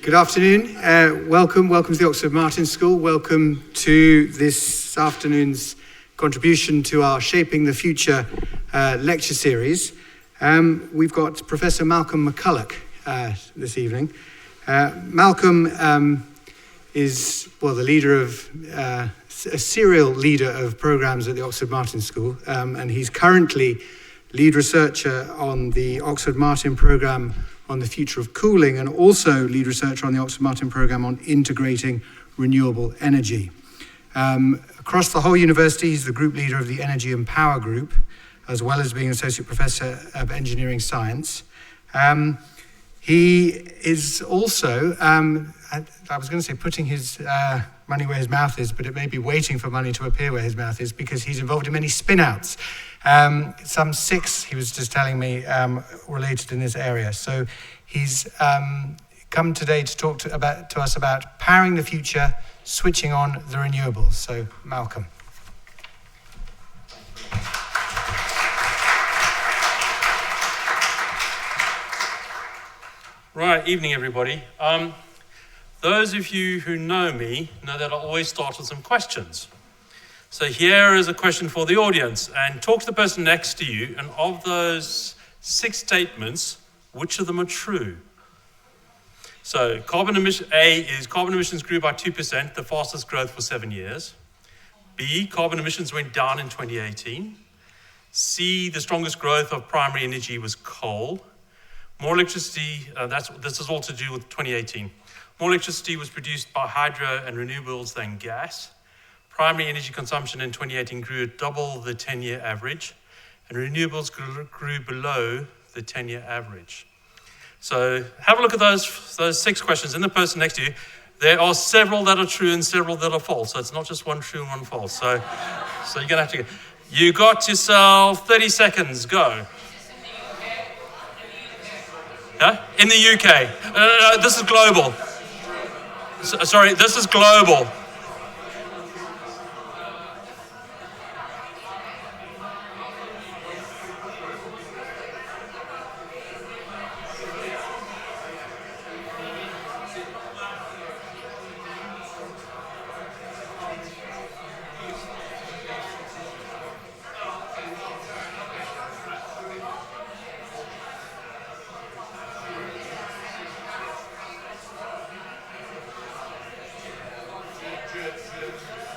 Good afternoon. Welcome to the Oxford Martin School. Welcome to this afternoon's contribution to our Shaping the Future lecture series. We've got Professor Malcolm McCulloch this evening. Malcolm is, the leader of, a serial leader of programs at the Oxford Martin School, and he's currently lead researcher on the Oxford Martin program on the future of cooling, and also lead researcher on the Oxford Martin program on integrating renewable energy. Across the whole university, he's the group leader of the Energy and Power Group, as well as being an associate professor of engineering science. He is also, I was going to say putting his money where his mouth is, but it may be waiting for money to appear where his mouth is, because he's involved in many spin-outs. Some 6, he was just telling me, related in this area. So he's come today to talk to us about powering the future, switching on the renewables. So, Malcolm. Right, evening everybody. Those of you who know me know that I always start with some questions. So here is a question for the audience, and talk to the person next to you, and of those 6 statements, which of them are true? So A is carbon emissions grew by 2%, the fastest growth for 7 years. B, carbon emissions went down in 2018. C, the strongest growth of primary energy was coal. More electricity, this is all to do with 2018. More electricity was produced by hydro and renewables than gas. Primary energy consumption in 2018 grew at double the 10-year average, and renewables grew below the 10-year average. So have a look at those 6 questions. And the person next to you, there are several that are true and several that are false. So it's not just one true and one false. So you're going to have to go. You got yourself 30 seconds. Go. Huh? In the UK. No, this is global. Sorry, this is global.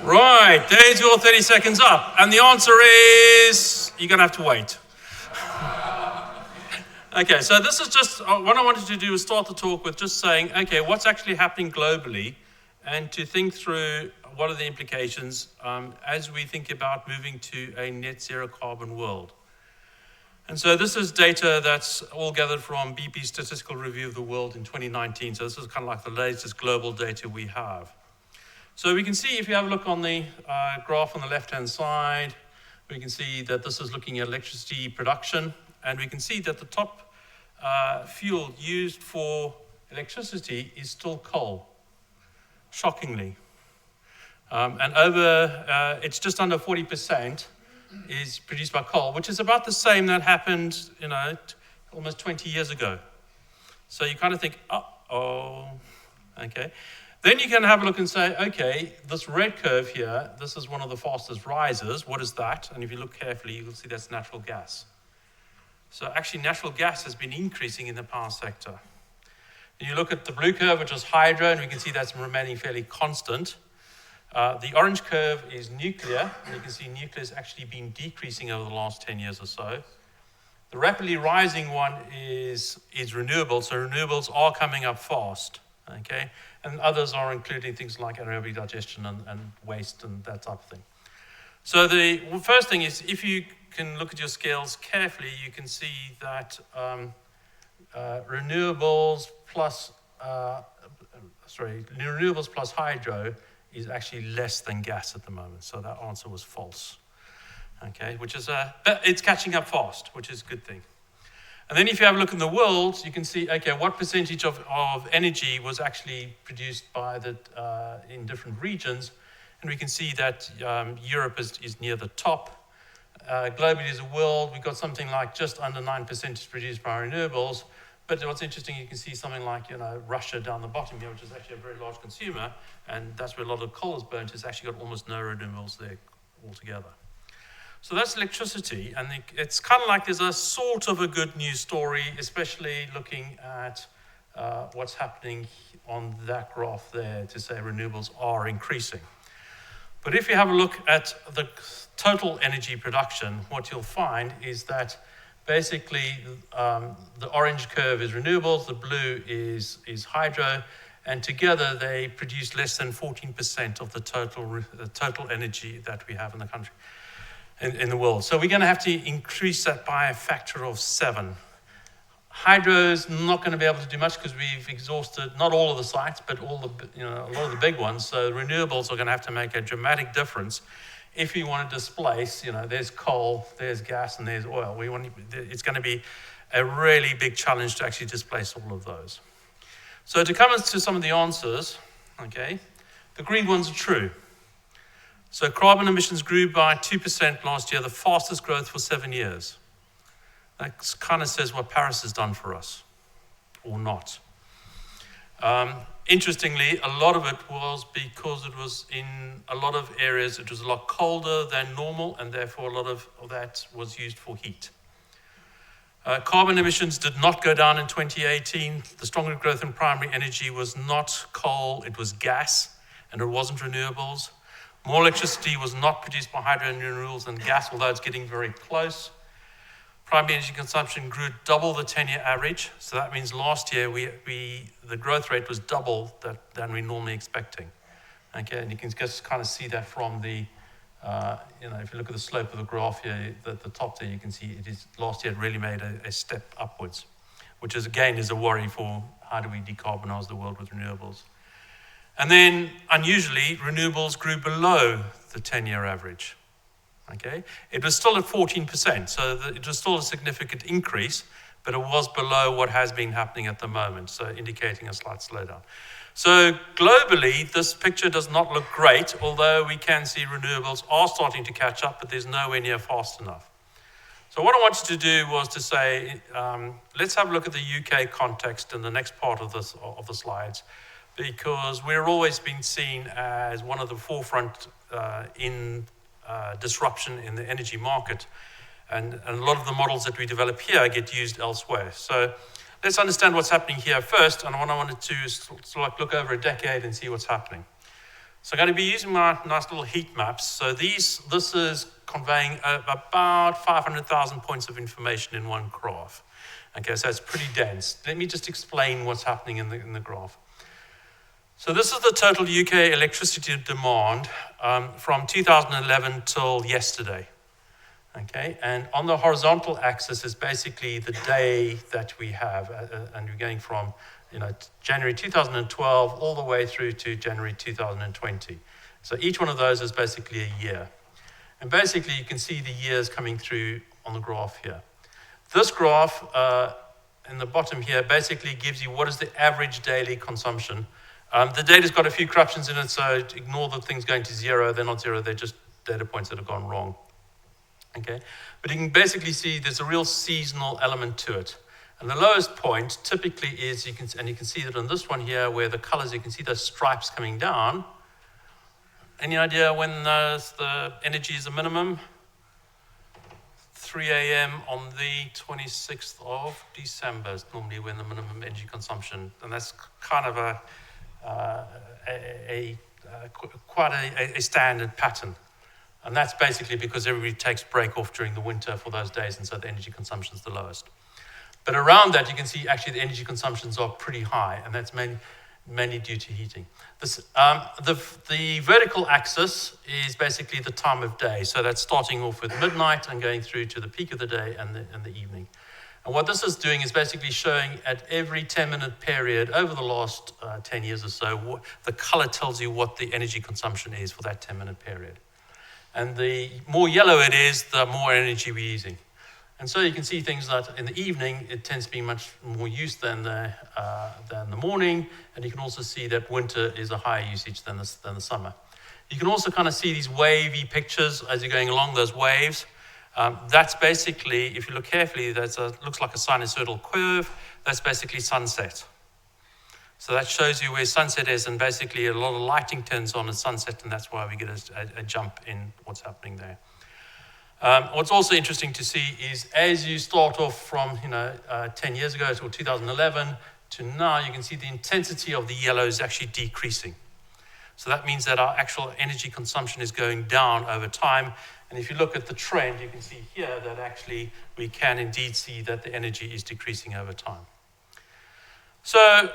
Right, there's your 30 seconds up. And the answer is, you're going to have to wait. Okay, so this is just, what I wanted to do was start the talk with just saying, okay, what's actually happening globally, and to think through what are the implications as we think about moving to a net zero carbon world. And so this is data that's all gathered from BP's Statistical Review of the World in 2019. So this is kind of like the latest global data we have. So we can see, if you have a look on the graph on the left-hand side, we can see that this is looking at electricity production, and we can see that the top fuel used for electricity is still coal, shockingly. And it's just under 40% is produced by coal, which is about the same that happened, almost 20 years ago. So you kind of think, okay. Then you can have a look and say, okay, this red curve here, this is one of the fastest rises. What is that? And if you look carefully, you'll see that's natural gas. So actually, natural gas has been increasing in the power sector. And you look at the blue curve, which is hydro, and we can see that's remaining fairly constant. The orange curve is nuclear, and you can see nuclear has actually been decreasing over the last 10 years or so. The rapidly rising one is renewables, so renewables are coming up fast. Okay, and others are including things like anaerobic digestion and waste and that type of thing. So the first thing is, if you can look at your scales carefully, you can see that renewables plus hydro is actually less than gas at the moment. So that answer was false. Okay, which is but it's catching up fast, which is a good thing. And then if you have a look in the world, you can see, okay, what percentage of energy was actually produced by in different regions. And we can see that Europe is near the top. Globally as a world, we've got something like just under 9% is produced by renewables. But what's interesting, you can see something like, Russia down the bottom here, which is actually a very large consumer, and that's where a lot of coal is burnt. It's actually got almost no renewables there altogether. So that's electricity, and it's kind of like there's a sort of a good news story, especially looking at what's happening on that graph there to say renewables are increasing. But if you have a look at the total energy production, what you'll find is that basically the orange curve is renewables, the blue is hydro, and together they produce less than 14% of the total energy that we have in the country, in the world. So we're going to have to increase that by a factor of 7. Hydro is not going to be able to do much because we've exhausted not all of the sites, but a lot of the big ones. So renewables are going to have to make a dramatic difference if we want to displace. There's coal, there's gas, and there's oil. It's going to be a really big challenge to actually displace all of those. So to come to some of the answers, okay, the green ones are true. So carbon emissions grew by 2% last year, the fastest growth for 7 years. That kind of says what Paris has done for us, or not. Interestingly, a lot of it was because it was in a lot of areas, it was a lot colder than normal, and therefore a lot of that was used for heat. Carbon emissions did not go down in 2018. The stronger growth in primary energy was not coal, it was gas, and it wasn't renewables. More electricity was not produced by hydro and renewables than gas, although it's getting very close. Primary energy consumption grew double the 10-year average. So that means last year the growth rate was double than we're normally expecting. Okay, and you can just kind of see that from the, if you look at the slope of the graph here, the top there, you can see last year it really made a step upwards, which is a worry for how do we decarbonize the world with renewables. And then, unusually, renewables grew below the 10-year average. Okay, it was still at 14%, so it was still a significant increase, but it was below what has been happening at the moment, so indicating a slight slowdown. So globally, this picture does not look great, although we can see renewables are starting to catch up, but there's nowhere near fast enough. So what I wanted to do was to say, let's have a look at the UK context in the next part of the slides, because we're always been seen as one of the forefront in disruption in the energy market, and a lot of the models that we develop here get used elsewhere. So let's understand what's happening here first, and what I wanted to look over a decade and see what's happening. So I'm going to be using my nice little heat maps. So this is conveying about 500,000 points of information in one graph. Okay, so it's pretty dense. Let me just explain what's happening in the graph. So this is the total UK electricity demand from 2011 till yesterday. Okay, and on the horizontal axis is basically the day that we have, and we're going from January 2012 all the way through to January 2020. So each one of those is basically a year. And basically you can see the years coming through on the graph here. This graph in the bottom here basically gives you what is the average daily consumption. The data's got a few corruptions in it, so ignore the things going to zero. They're not zero, they're just data points that have gone wrong. Okay, but you can basically see there's a real seasonal element to it. And the lowest point typically is, you can see that on this one here, where the colors, you can see those stripes coming down. Any idea when the energy is a minimum? 3 a.m. on the 26th of December is normally when the minimum energy consumption, and that's kind of quite a standard pattern. And that's basically because everybody takes break off during the winter for those days, and so the energy consumption is the lowest. But around that, you can see actually the energy consumptions are pretty high, and that's mainly due to heating. The vertical axis is basically the time of day. So that's starting off with midnight and going through to the peak of the day and the evening. And what this is doing is basically showing at every 10-minute period over the last 10 years or so, the color tells you what the energy consumption is for that 10-minute period. And the more yellow it is, the more energy we're using. And so you can see things that in the evening, it tends to be much more use than the morning. And you can also see that winter is a higher usage than the summer. You can also kind of see these wavy pictures as you're going along those waves. That's basically, if you look carefully, looks like a sinusoidal curve. That's basically sunset. So that shows you where sunset is, and basically a lot of lighting turns on at sunset, and that's why we get a jump in what's happening there. What's also interesting to see is as you start off from 10 years ago to 2011 to now, you can see the intensity of the yellow is actually decreasing. So that means that our actual energy consumption is going down over time. And if you look at the trend, you can see here that actually we can indeed see that the energy is decreasing over time. So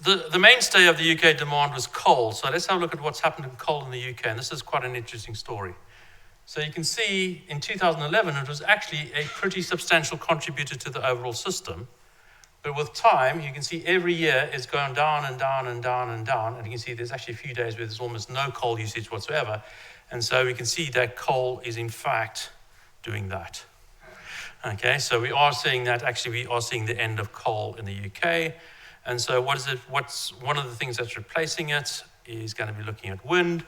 the mainstay of the UK demand was coal. So let's have a look at what's happened in coal in the UK. And this is quite an interesting story. So you can see in 2011, it was actually a pretty substantial contributor to the overall system. But with time, you can see every year it's going down and down and down and down. And you can see there's actually a few days where there's almost no coal usage whatsoever. And so we can see that coal is in fact doing that. Okay, so we are seeing that actually we are seeing the end of coal in the UK. And so what's one of the things that's replacing it is going to be looking at wind.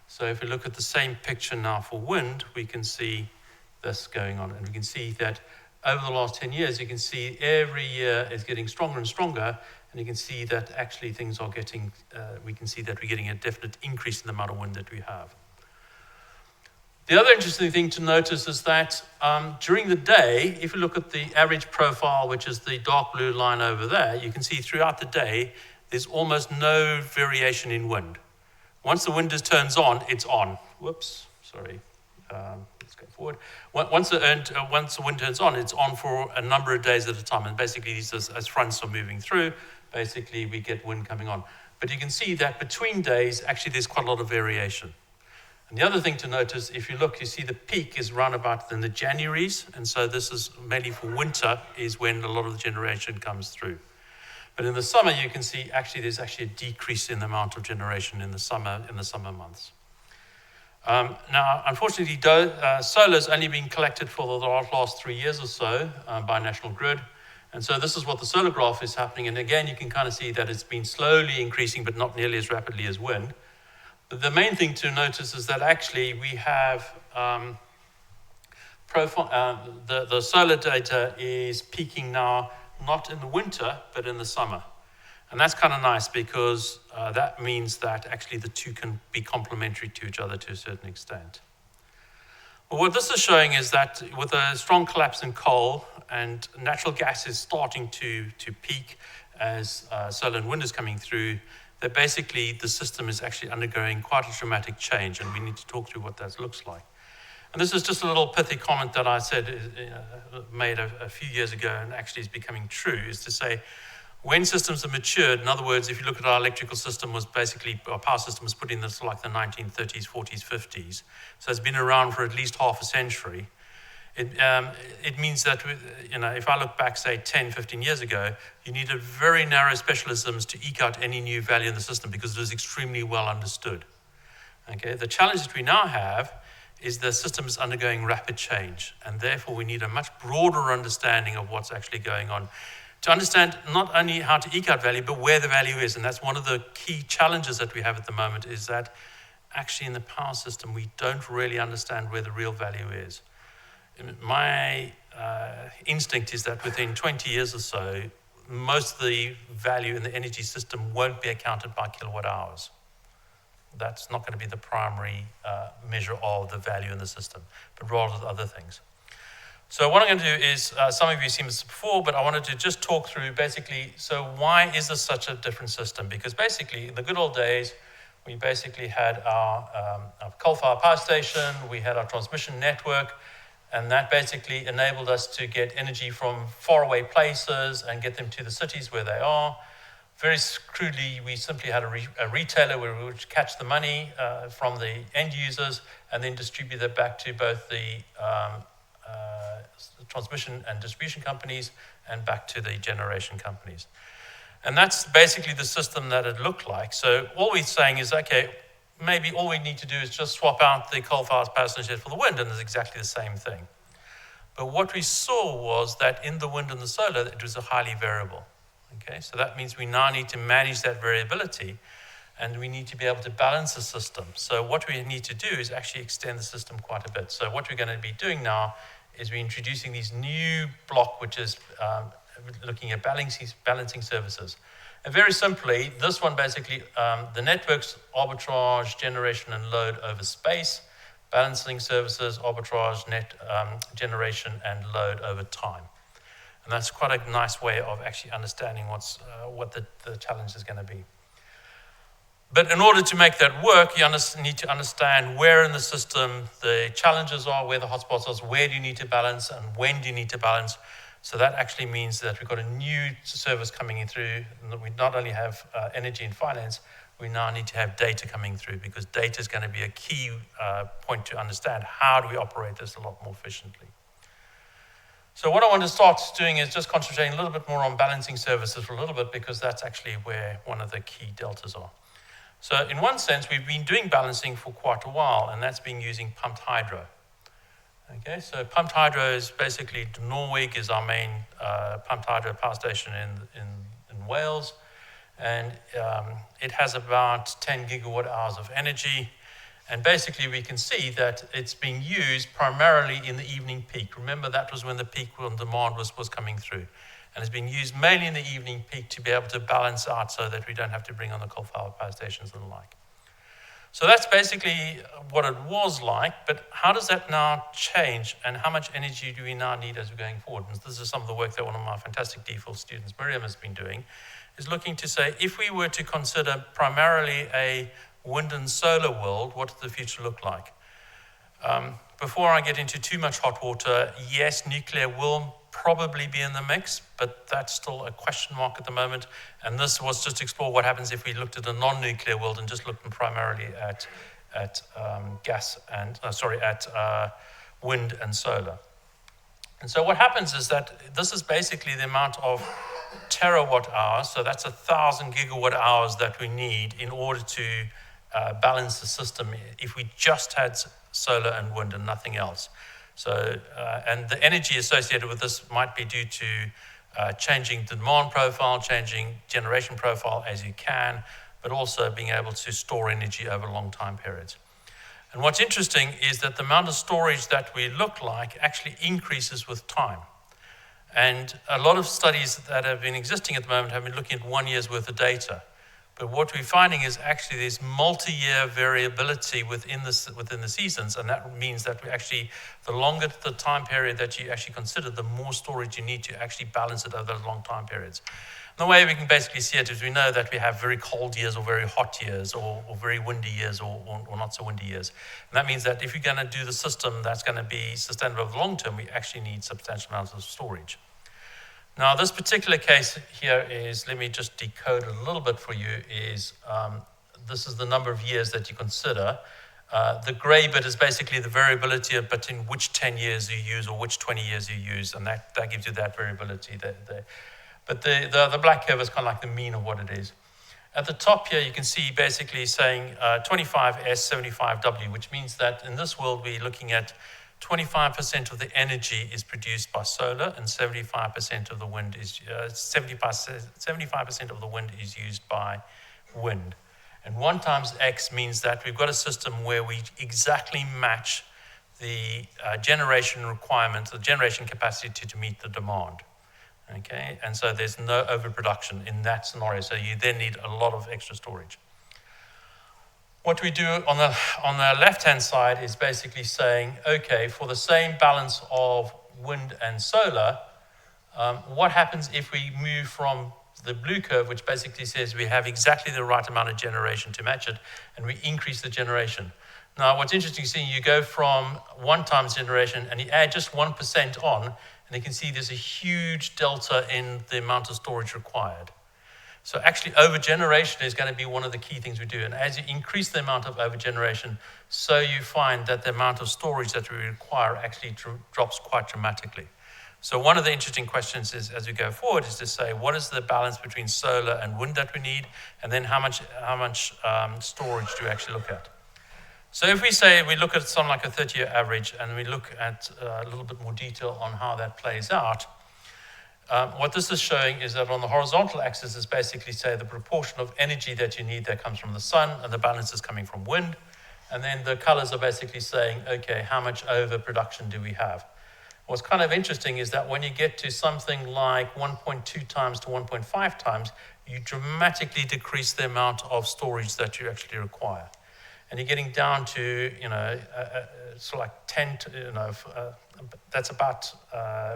So if we look at the same picture now for wind, we can see this going on. And we can see that over the last 10 years, you can see every year it's getting stronger and stronger. And you can see that actually things are getting, we can see that we're getting a definite increase in the amount of wind that we have. The other interesting thing to notice is that during the day, if you look at the average profile, which is the dark blue line over there, you can see throughout the day, there's almost no variation in wind. Once the wind turns on, it's on. Whoops, sorry. Let's go forward. Once the wind turns on, it's on for a number of days at a time. And basically, as fronts are moving through, basically we get wind coming on. But you can see that between days, actually there's quite a lot of variation. And the other thing to notice, if you look, you see the peak is round about in the Januaries. And so this is mainly for winter is when a lot of the generation comes through. But in the summer, you can see actually there's actually a decrease in the amount of generation in the summer months. Now, unfortunately, solar has only been collected for the last 3 years or so by National Grid. And so this is what the solar graph is happening. And again, you can kind of see that it's been slowly increasing, but not nearly as rapidly as wind. But the main thing to notice is that actually we have the solar data is peaking now, not in the winter, but in the summer. And that's kind of nice because that means that actually the two can be complementary to each other to a certain extent. Well, what this is showing is that with a strong collapse in coal and natural gas is starting to peak as solar and wind is coming through, that basically the system is actually undergoing quite a dramatic change, and we need to talk through what that looks like. And this is just a little pithy comment that I said, made a few years ago, and actually is becoming true, is to say, when systems are matured, in other words, if you look at our electrical system was basically, our power system was put in this like the 1930s, 40s, 50s. So it's been around for at least half a century. It means that, if I look back, say, 10, 15 years ago, you needed very narrow specialisms to eke out any new value in the system because it was extremely well understood. Okay, the challenge that we now have is the system is undergoing rapid change, and therefore we need a much broader understanding of what's actually going on to understand not only how to eke out value, but where the value is. And that's one of the key challenges that we have at the moment, is that actually in the power system, we don't really understand where the real value is. My instinct is that within 20 years or so, most of the value in the energy system won't be accounted by kilowatt hours. That's not going to be the primary measure of the value in the system, but rather other things. So what I'm going to do is, some of you have seen this before, but I wanted to just talk through basically, so why is this such a different system? Because basically, in the good old days, we basically had our coal-fired power station, we had our transmission network, and that basically enabled us to get energy from faraway places and get them to the cities where they are. Very crudely, we simply had a retailer where we would catch the money from the end users and then distribute that back to both the transmission and distribution companies and back to the generation companies. And that's basically the system that it looked like. So all we're saying is, okay, maybe all we need to do is just swap out the coal-fired power station for the wind, and it's exactly the same thing. But what we saw was that in the wind and the solar, it was a highly variable. Okay, so that means we now need to manage that variability, and we need to be able to balance the system. So what we need to do is actually extend the system quite a bit. So what we're going to be doing now is we're introducing these new block, which is looking at balancing services. And very simply, this one basically, the networks arbitrage generation and load over space, balancing services arbitrage net generation and load over time. And that's quite a nice way of actually understanding what the challenge is going to be. But in order to make that work, you need to understand where in the system the challenges are, where the hotspots are, where do you need to balance, and when do you need to balance. So that actually means that we've got a new service coming in through. We not only have energy and finance, we now need to have data coming through, because data is going to be a key point to understand how do we operate this a lot more efficiently. So what I want to start doing is just concentrating a little bit more on balancing services for a little bit, because that's actually where one of the key deltas are. So in one sense, we've been doing balancing for quite a while, and that's been using pumped hydro. Okay, so pumped hydro is basically, Norwig is our main pumped hydro power station in Wales, and it has about 10 gigawatt hours of energy. And basically we can see that it's being used primarily in the evening peak. Remember, that was when the peak on demand was coming through. And it's being used mainly in the evening peak to be able to balance out so that we don't have to bring on the coal-fired power stations and the like. So that's basically what it was like, but how does that now change, and how much energy do we now need as we're going forward? And this is some of the work that one of my fantastic default students, Miriam, has been doing, is looking to say, if we were to consider primarily a wind and solar world, what does the future look like? Before I get into too much hot water, yes, nuclear will probably be in the mix, but that's still a question mark at the moment. And this was just to explore what happens if we looked at a non-nuclear world and just looked primarily at wind and solar. And so what happens is that this is basically the amount of terawatt hours, so that's 1,000 gigawatt hours that we need in order to balance the system if we just had solar and wind and nothing else. So, and the energy associated with this might be due to changing demand profile, changing generation profile as you can, but also being able to store energy over long time periods. And what's interesting is that the amount of storage that we look like actually increases with time. And a lot of studies that have been existing at the moment have been looking at 1 year's worth of data. But what we're finding is actually there's multi-year variability within the seasons, and that means that we actually, the longer the time period that you actually consider, the more storage you need to actually balance it over those long time periods. And the way we can basically see it is we know that we have very cold years or very hot years or very windy years or not so windy years. And that means that if you're going to do the system that's going to be sustainable over the long term, we actually need substantial amounts of storage. Now, this particular case here is, let me just decode it a little bit for you, is this is the number of years that you consider. The gray bit is basically the variability between which 10 years you use or which 20 years you use, and that gives you that variability there. But the black curve is kind of like the mean of what it is. At the top here, you can see basically saying 25S, 75W, which means that in this world, we're looking at 25% of the energy is produced by solar, and 75% of the wind is 75% of the wind is used by wind. And 1 times X means that we've got a system where we exactly match the generation requirement, the generation capacity to meet the demand. Okay, and so there's no overproduction in that scenario. So you then need a lot of extra storage. What we do on the left-hand side is basically saying, okay, for the same balance of wind and solar, what happens if we move from the blue curve, which basically says we have exactly the right amount of generation to match it, and we increase the generation. Now, what's interesting is seeing you go from 1 times generation and you add just 1% on, and you can see there's a huge delta in the amount of storage required. So actually overgeneration is going to be one of the key things we do. And as you increase the amount of overgeneration, so you find that the amount of storage that we require actually drops quite dramatically. So one of the interesting questions is, as we go forward, is to say, what is the balance between solar and wind that we need? And then how much storage do we actually look at? So if we say we look at something like a 30-year average and we look at a little bit more detail on how that plays out, what this is showing is that on the horizontal axis is basically, say, the proportion of energy that you need that comes from the sun, and the balance is coming from wind. And then the colors are basically saying, okay, how much overproduction do we have? What's kind of interesting is that when you get to something like 1.2 times to 1.5 times, you dramatically decrease the amount of storage that you actually require. And you're getting down to, sort of like 10, that's about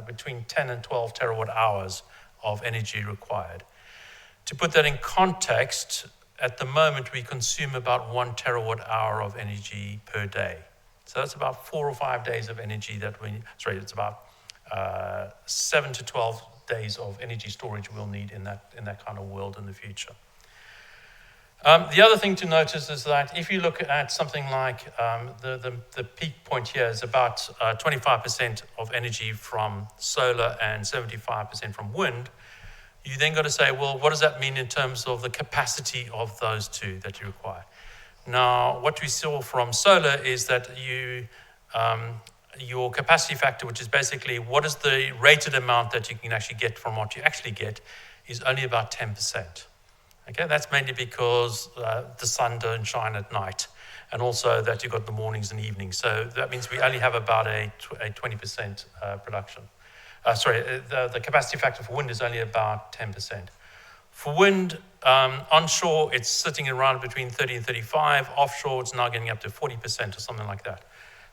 between 10 and 12 terawatt hours of energy required. To put that in context, at the moment we consume about 1 terawatt hour of energy per day. So that's about 4 or 5 days of energy it's about 7 to 12 days of energy storage we'll need in that kind of world in the future. The other thing to notice is that if you look at something like the peak point here is about 25% of energy from solar and 75% from wind, you then got to say, well, what does that mean in terms of the capacity of those two that you require? Now, what we saw from solar is that your capacity factor, which is basically what is the rated amount that you can actually get from what you actually get, is only about 10%. Okay, that's mainly because the sun don't shine at night, and also that you've got the mornings and evenings. So that means we only have about a 20% production. The capacity factor for wind is only about 10%. For wind, onshore, it's sitting around between 30 and 35. Offshore, it's now getting up to 40% or something like that.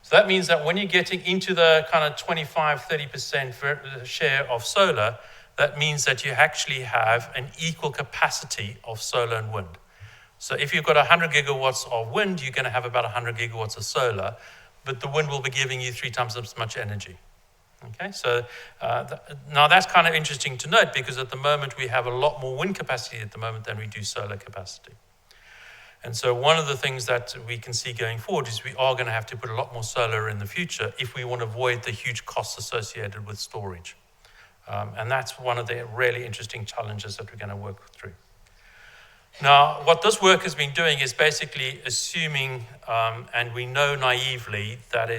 So that means that when you're getting into the kind of 25, 30% share of solar, that means that you actually have an equal capacity of solar and wind. So if you've got 100 gigawatts of wind, you're going to have about 100 gigawatts of solar, but the wind will be giving you 3 times as much energy. Okay, so now that's kind of interesting to note, because at the moment we have a lot more wind capacity at the moment than we do solar capacity. And so one of the things that we can see going forward is we are going to have to put a lot more solar in the future if we want to avoid the huge costs associated with storage. And that's one of the really interesting challenges that we're going to work through. Now, what this work has been doing is basically assuming, and we know naively that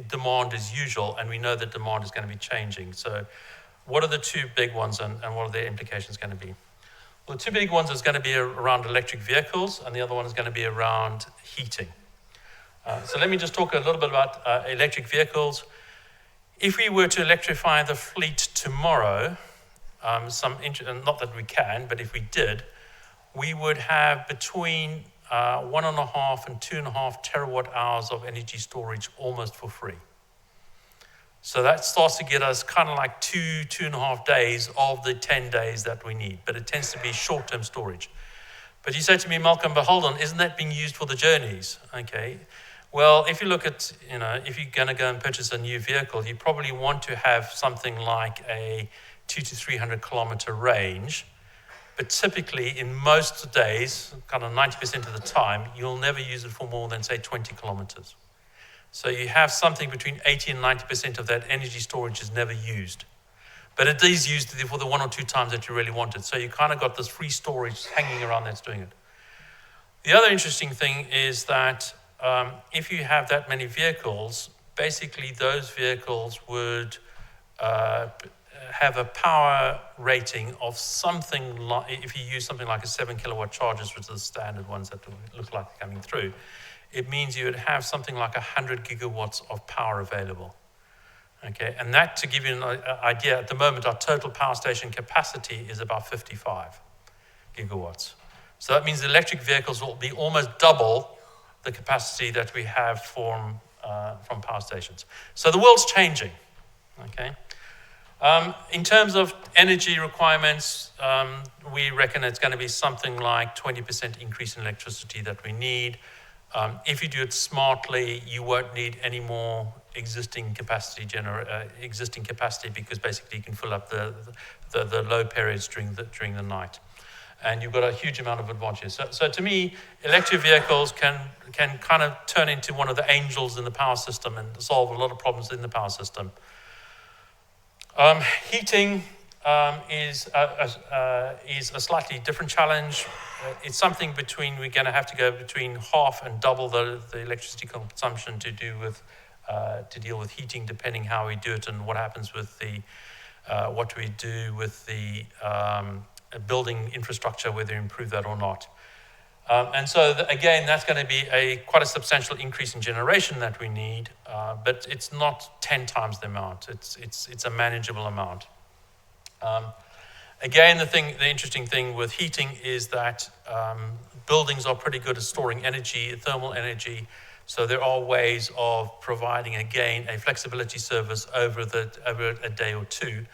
demand is usual, and we know that demand is going to be changing. So what are the two big ones, and what are their implications going to be? Well, the two big ones is going to be around electric vehicles, and the other one is going to be around heating. So let me just talk a little bit about electric vehicles. If we were to electrify the fleet tomorrow, not that we can, but if we did, we would have between 1.5 and 2.5 terawatt hours of energy storage almost for free. So that starts to get us kind of like 2.5 days of the 10 days that we need, but it tends to be short-term storage. But you say to me, Malcolm, but hold on, isn't that being used for the journeys? Okay. Well, if you look at, if you're going to go and purchase a new vehicle, you probably want to have something like a 200 to 300 kilometer range. But typically, in most days, kind of 90% of the time, you'll never use it for more than, say, 20 kilometers. So you have something between 80 and 90% of that energy storage is never used. But it is used for the 1 or 2 times that you really want it. So you kind of got this free storage hanging around that's doing it. The other interesting thing is that if you have that many vehicles, basically those vehicles would have a power rating of something like, if you use something like a 7 kilowatt chargers, which are the standard ones that look like coming through, it means you would have something like 100 gigawatts of power available. Okay, and that, to give you an idea, at the moment our total power station capacity is about 55 gigawatts. So that means the electric vehicles will be almost double the capacity that we have from power stations. So the world's changing. Okay. In terms of energy requirements, we reckon it's going to be something like 20% increase in electricity that we need. If you do it smartly, you won't need any more existing capacity because basically you can fill up the low periods during the night. And you've got a huge amount of advantages. So to me, electric vehicles can kind of turn into one of the angels in the power system and solve a lot of problems in the power system. Heating is a slightly different challenge. It's something we're going to have to go between half and double the electricity consumption to deal with heating, depending how we do it and what happens with what we do with the building infrastructure, whether you improve that or not. And so, again, that's going to be quite a substantial increase in generation that we need, but it's not 10 times the amount. It's a manageable amount. Again, the interesting thing with heating is that buildings are pretty good at storing energy, thermal energy. So there are ways of providing, again, a flexibility service over a day or two.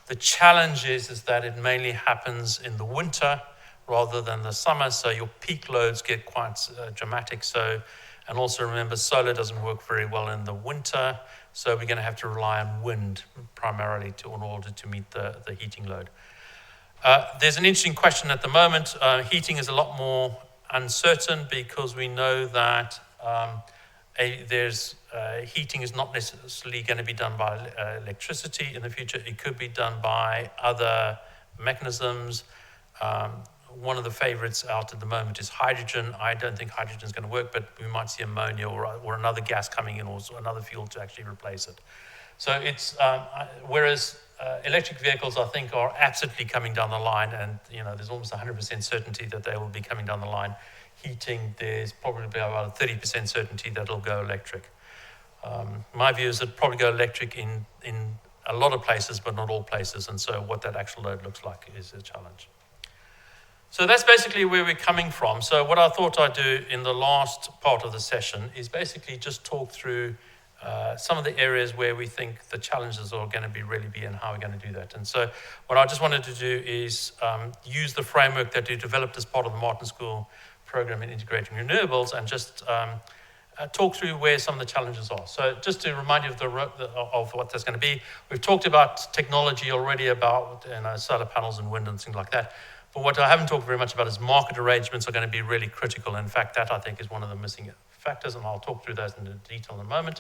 The challenge is that it mainly happens in the winter rather than the summer, so your peak loads get quite dramatic. So, and also remember, solar doesn't work very well in the winter, so we're going to have to rely on wind primarily in order to meet the heating load. There's an interesting question at the moment. Heating is a lot more uncertain because we know that heating is not necessarily going to be done by electricity in the future. It could be done by other mechanisms. One of the favorites out at the moment is hydrogen. I don't think hydrogen is going to work, but we might see ammonia or another gas coming in, or another fuel to actually replace it. So it's whereas electric vehicles, I think, are absolutely coming down the line, and there's almost 100% certainty that they will be coming down the line. Heating, there's probably about a 30% certainty that it'll go electric. My view is it'll probably go electric in a lot of places, but not all places, and so what that actual load looks like is a challenge. So that's basically where we're coming from. So what I thought I'd do in the last part of the session is basically just talk through some of the areas where we think the challenges are going to really be and how we're going to do that. And so what I just wanted to do is use the framework that we developed as part of the Martin School program in integrating renewables and just talk through where some of the challenges are. So just to remind you of what that's going to be, we've talked about technology already, about solar panels and wind and things like that. But what I haven't talked very much about is market arrangements are going to be really critical. In fact, that I think is one of the missing factors, and I'll talk through those in detail in a moment.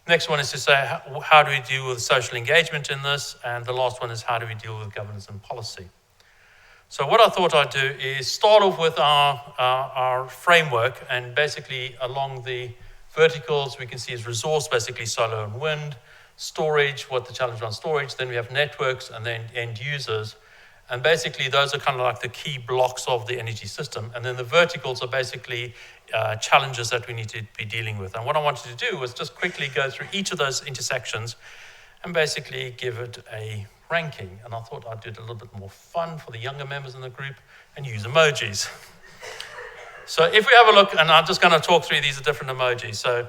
Next one is to say, how do we deal with social engagement in this? And the last one is, how do we deal with governance and policy? So what I thought I'd do is start off with our framework, and basically along the verticals we can see is resource, basically solar and wind, storage, what the challenge around storage, then we have networks, and then end users. And basically those are kind of like the key blocks of the energy system. And then the verticals are basically challenges that we need to be dealing with. And what I wanted to do was just quickly go through each of those intersections and basically give it a ranking. And I thought I'd do it a little bit more fun for the younger members in the group and use emojis. So if we have a look, and I'm just going to talk through these different emojis. So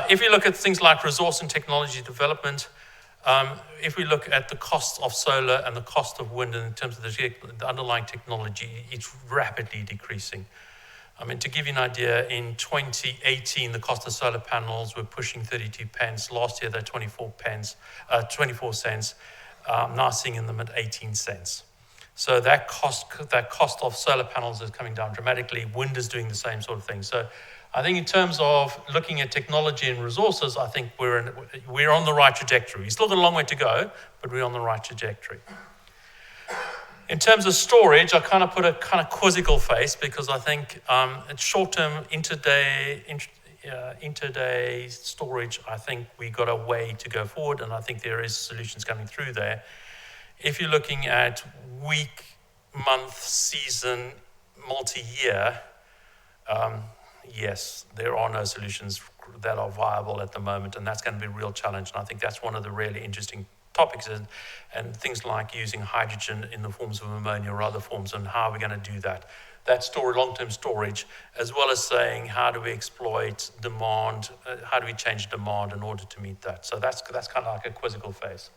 if you look at things like resource and technology development, if we look at the cost of solar and the cost of wind in terms of the underlying technology, it's rapidly decreasing. I mean, to give you an idea, in 2018, the cost of solar panels were pushing 32 pence. Last year, they're 24 cents. Now seeing them at 18 cents. So that cost of solar panels is coming down dramatically. Wind is doing the same sort of thing. So I think in terms of looking at technology and resources, I think we're on the right trajectory. We've still got a long way to go, but we're on the right trajectory. In terms of storage, I kind of put a kind of quizzical face because I think it's short-term intraday storage. I think we got a way to go forward, and I think there is solutions coming through there. If you're looking at week, month, season, multi-year, yes, there are no solutions that are viable at the moment, and that's going to be a real challenge. And I think that's one of the really interesting topics, and things like using hydrogen in the forms of ammonia or other forms, and how are we going to do that. That long-term storage, as well as saying how do we exploit demand, how do we change demand in order to meet that. So that's kind of like a quizzical phase.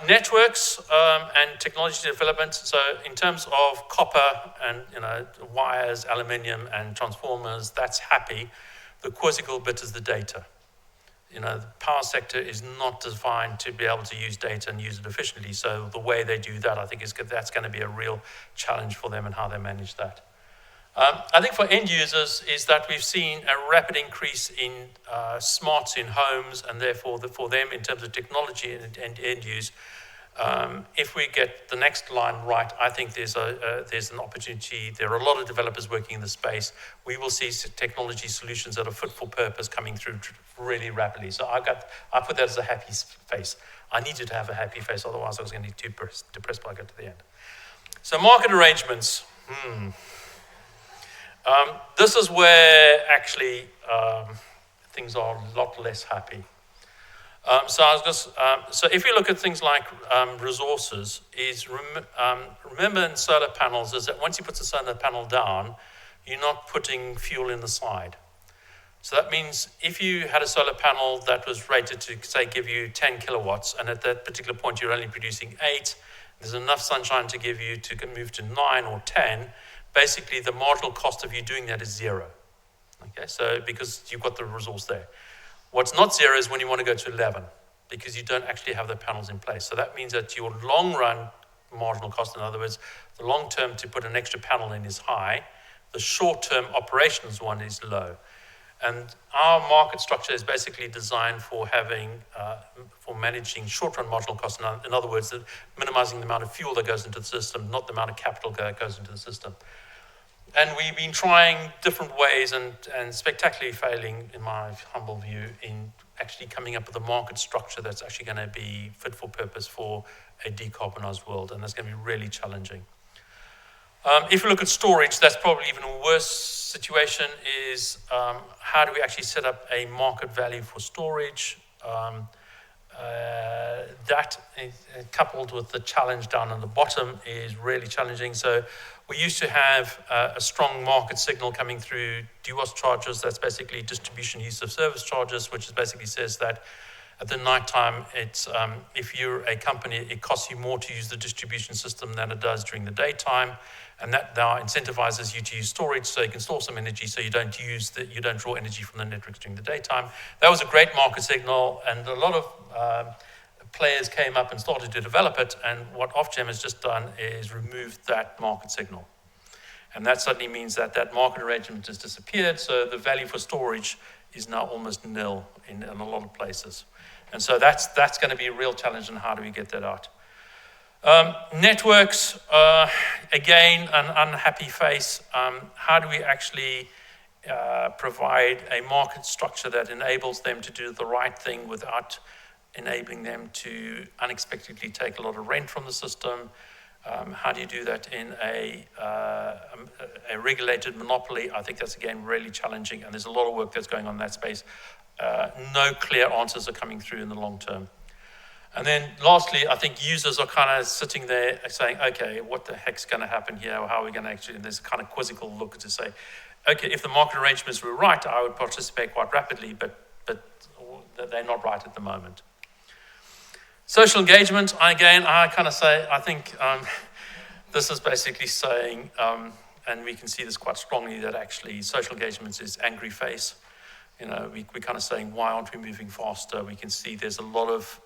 Networks and technology development. So in terms of copper and wires, aluminium and transformers, that's happy. The quizzical bit is the data. The power sector is not designed to be able to use data and use it efficiently. So the way they do that, I think that's going to be a real challenge for them and how they manage that. I think for end users is that we've seen a rapid increase in smarts in homes, and therefore for them in terms of technology and end use, if we get the next line right, I think there's an opportunity. There are a lot of developers working in the space. We will see technology solutions that are fit for purpose coming through really rapidly. So I put that as a happy face. I needed to have a happy face, otherwise I was going to be too depressed by I get to the end. So market arrangements. This is where actually things are a lot less happy. So if you look at things like resources, remember in solar panels is that once you put the solar panel down, you're not putting fuel in the side. So that means if you had a solar panel that was rated to, say, give you 10 kilowatts, and at that particular point you're only producing 8, there's enough sunshine to give you to move to 9 or 10, basically the marginal cost of you doing that is 0. Okay, so because you've got the resource there. What's not 0 is when you want to go to 11, because you don't actually have the panels in place. So that means that your long run marginal cost, in other words, the long term to put an extra panel in is high, the short term operations one is low. And our market structure is basically designed for having, for managing short-run marginal costs. In other words, minimizing the amount of fuel that goes into the system, not the amount of capital that goes into the system. And we've been trying different ways and spectacularly failing, in my humble view, in actually coming up with a market structure that's actually going to be fit for purpose for a decarbonized world. And that's going to be really challenging. If you look at storage, that's probably even a worse situation is how do we actually set up a market value for storage? That coupled with the challenge down on the bottom is really challenging. So we used to have a strong market signal coming through DUOS charges. That's basically distribution use of service charges, which basically says that at the night time, it's if you're a company, it costs you more to use the distribution system than it does during the daytime, and that now incentivizes you to use storage so you can store some energy, so you don't draw energy from the networks during the daytime. That was a great market signal, and a lot of players came up and started to develop it. And what Ofgem has just done is removed that market signal, and that suddenly means that that market arrangement has disappeared. So the value for storage is now almost nil in a lot of places. And so that's going to be a real challenge, and how do we get that out? Networks, again, an unhappy face. How do we actually provide a market structure that enables them to do the right thing without enabling them to unexpectedly take a lot of rent from the system? How do you do that in a regulated monopoly? I think that's, again, really challenging, and there's a lot of work that's going on in that space. No clear answers are coming through in the long term. And then lastly, I think users are kind of sitting there saying, okay, what the heck's going to happen here? Or how are we going to actually, and there's a kind of quizzical look to say, okay, if the market arrangements were right, I would participate quite rapidly, but they're not right at the moment. Social engagement, again, I kind of say, I think this is basically saying, and we can see this quite strongly, that actually social engagement is angry face. You know, we're kind of saying, why aren't we moving faster? We can see there's a lot of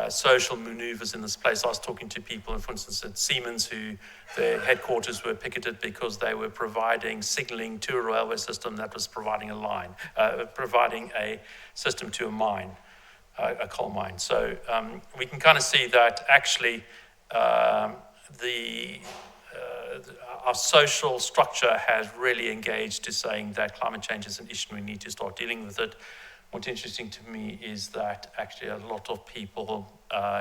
social maneuvers in this place. I was talking to people, for instance, at Siemens, who their headquarters were picketed because they were providing signaling to a railway system that was providing providing a system to a mine, a coal mine. So we can kind of see that actually our social structure has really engaged to saying that climate change is an issue and we need to start dealing with it. What's interesting to me is that actually a lot of people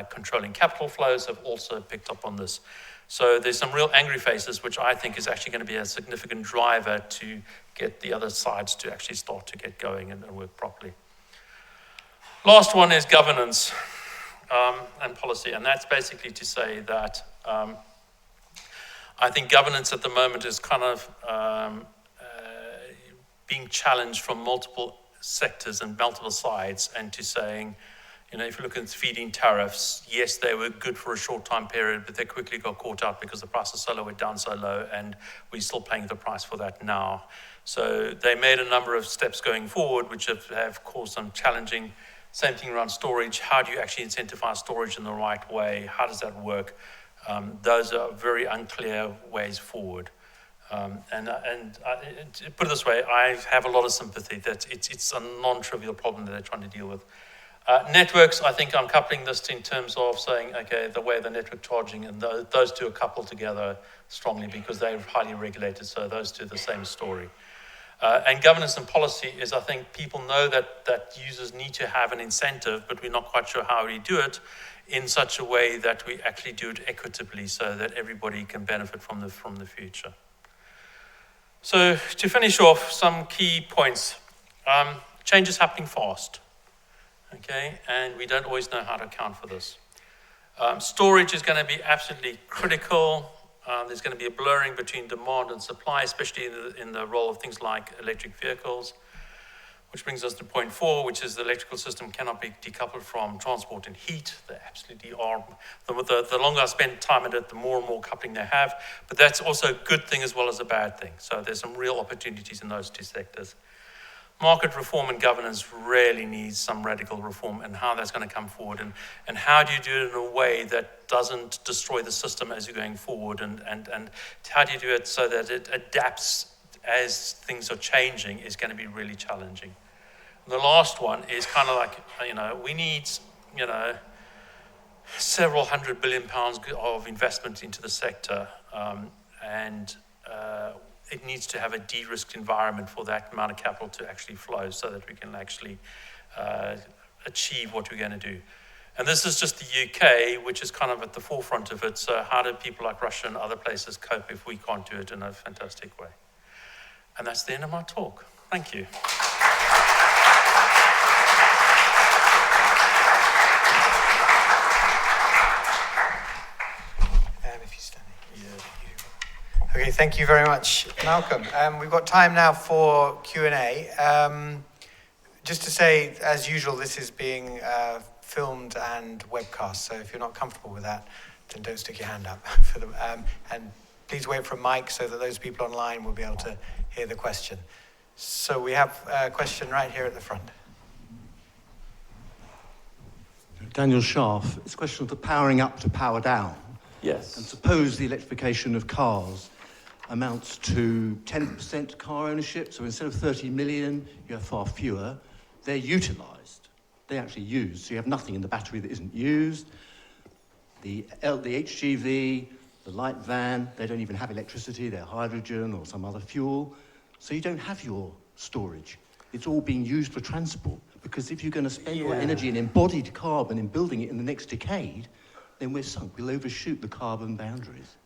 controlling capital flows have also picked up on this. So there's some real angry faces, which I think is actually going to be a significant driver to get the other sides to actually start to get going and work properly. Last one is governance and policy, and that's basically to say that I think governance at the moment is kind of being challenged from multiple sectors and multiple sides, and to saying, you know, if you look at feed-in tariffs, yes, they were good for a short time period, but they quickly got caught out because the price of solar went down so low, and we're still paying the price for that now. So they made a number of steps going forward, which have caused some challenging. Same thing around storage. How do you actually incentivize storage in the right way? How does that work? Those are very unclear ways forward. To put it this way, I have a lot of sympathy that it's a non-trivial problem that they're trying to deal with. Networks, I think I'm coupling this in terms of saying, okay, the way the network charging, and those two are coupled together strongly because they're highly regulated, so those two are the same story. And governance and policy is, I think people know that users need to have an incentive, but we're not quite sure how we do it in such a way that we actually do it equitably so that everybody can benefit from the future. So to finish off, some key points. Change is happening fast, okay, and we don't always know how to account for this. Storage is going to be absolutely critical. There's going to be a blurring between demand and supply, especially in the role of things like electric vehicles, which brings us to point 4, which is the electrical system cannot be decoupled from transport and heat. They absolutely are. The longer I spend time at it, the more and more coupling they have. But that's also a good thing as well as a bad thing. So there's some real opportunities in those two sectors. Market reform and governance really needs some radical reform, and how that's going to come forward, and how do you do it in a way that doesn't destroy the system as you're going forward, and how do you do it so that it adapts as things are changing is going to be really challenging. And the last one is kind of like, we need, several £100 billion of investment into the sector, and it needs to have a de-risked environment for that amount of capital to actually flow so that we can actually achieve what we're going to do. And this is just the UK, which is kind of at the forefront of it. So how do people like Russia and other places cope if we can't do it in a fantastic way? And that's the end of my talk. Thank you. Okay, thank you very much, Malcolm. We've got time now for Q&A. Just to say, as usual, this is being filmed and webcast, so if you're not comfortable with that, then don't stick your hand up for them. And please wait for a mic so that those people online will be able to hear the question. So we have a question right here at the front. Daniel Scharf, it's a question of the powering up to power down. Yes. And suppose the electrification of cars amounts to 10% car ownership, so instead of 30 million, you have far fewer. They're utilised. They're actually used, so you have nothing in the battery that isn't used. The HGV, the light van, they don't even have electricity, they're hydrogen or some other fuel. So you don't have your storage. It's all being used for transport, because if you're going to spend your energy in embodied carbon in building it in the next decade, then we're sunk. We'll overshoot the carbon boundaries.